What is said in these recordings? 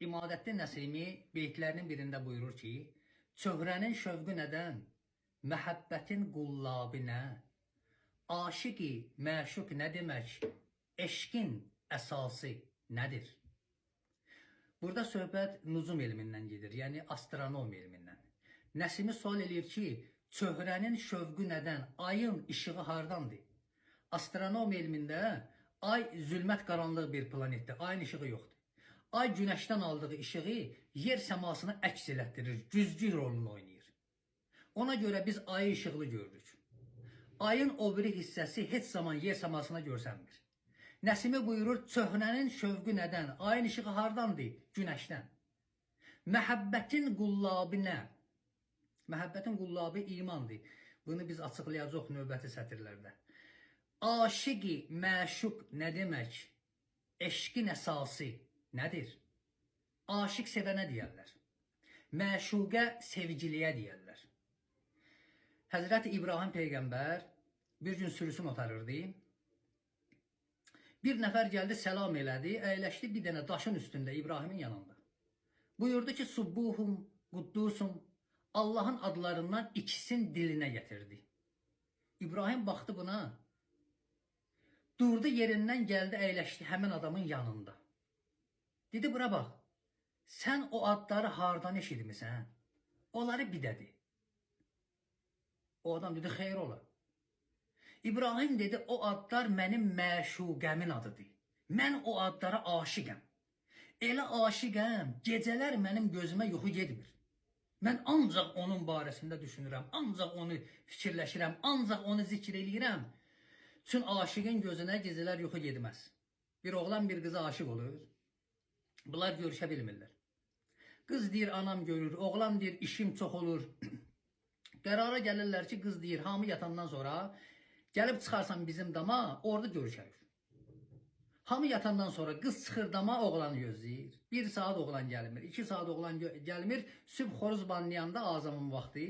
İmadəttin Nəsimi beytlərinin birində buyurur ki, çöhrənin şövqü nədən, məhəbbətin qullabı nə, aşiqi məşuq nə demək, eşqin əsası nədir? Burada söhbət nuzum elmindən gedir, yəni astronom elmindən. Nəsimi sual eləyir ki, çöhrənin şövqü nədən, ayın işığı hardandır? Astronom elmində ay zülmət qaranlıq bir planetdir, ayın işığı yoxdur. Ay günəşdən aldığı işığı yer səmasına əks elətdirir, güzgü rolunu oynayır. Ona görə biz ayı işıqlı görürük. Ayın o biri hissəsi heç zaman yer səmasına görsənmir. Nəsimi buyurur, çöhrənin şövqü nədən, ayın işığı hardandır? Günəşdən. Məhəbbətin qullabı nə? Məhəbbətin qullabı imandır. Bunu biz açıqlayacaq növbəti sətirlərdə. Aşiqi məşuq nə demək? Eşqin əsası nədir? Aşiq sevənə deyərlər. Məşuqə sevgiliyə deyərlər. Həzrəti İbrahim Peyğəmbər bir gün sürüsünü otarırdı. Bir nəfər gəldi, səlam elədi, əyləşdi bir dənə daşın üstündə İbrahimin yanında. Buyurdu ki, Subbuhum, Quddusum, Allahın adlarından ikisini dilinə getirdi. İbrahim baxdı buna, durdu yerindən gəldi, əyləşdi həmin adamın yanında. Dedi, bura bax, sən o adları hardan eşitmisən? Onları bir dedi. O adam dedi, xeyr ola. İbrahim dedi, o adlar mənim məşuqəmin adıdır. Mən o adlara aşiqəm. Elə aşiqəm, gecələr mənim gözümə yuxu getmir. Mən ancaq onun barəsində düşünürəm, ancaq onu fikirləşirəm, ancaq onu zikr eləyirəm. Çün aşiqin gözünə gecələr yuxu getməz. Bir oğlan bir qıza aşiq olur. Bunlar görüşə bilmirlər. Qız deyir, anam görür, oğlan deyir, işim çox olur. Qərara gəlirlər ki, qız deyir, hamı yatandan sonra gəlib çıxarsan bizim dama, orada görüşərik. Hamı yatandan sonra qız çıxır dama, oğlanı gözləyir. 1 saat oğlan gəlmir, 2 saat oğlan gəlmir. Sübh xoruz banlayanda azamın vaxtı.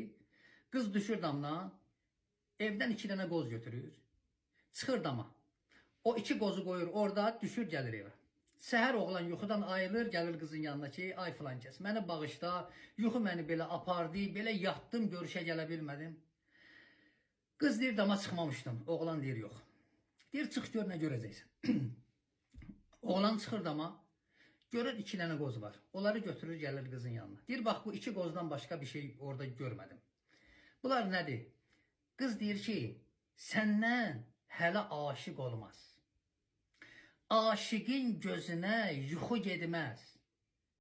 Qız düşür damdan, evdən 2 dənə qoz götürür. Çıxır dama. O 2 qozu qoyur orada, düşür gəlir evə. Səhər oğlan yuxudan ayrılır, gəlir qızın yanına ki, ay filan kəs, məni bağışla, yuxu məni belə apardı, belə yatdım, görüşə gələ bilmədim. Qız deyir, dama çıxmamışdım, oğlan deyir, yox. Deyir, çıx gör, nə görəcəksən. Oğlan çıxır dama, görür 2 dənə qoz var. Onları götürür, gəlir qızın yanına. Deyir, bax, bu 2 qozdan başqa bir şey orada görmədim. Bunlar nədir? Qız deyir ki, səndən hələ aşiq olmaz. Aşiqin gözünə yuxu gedməz.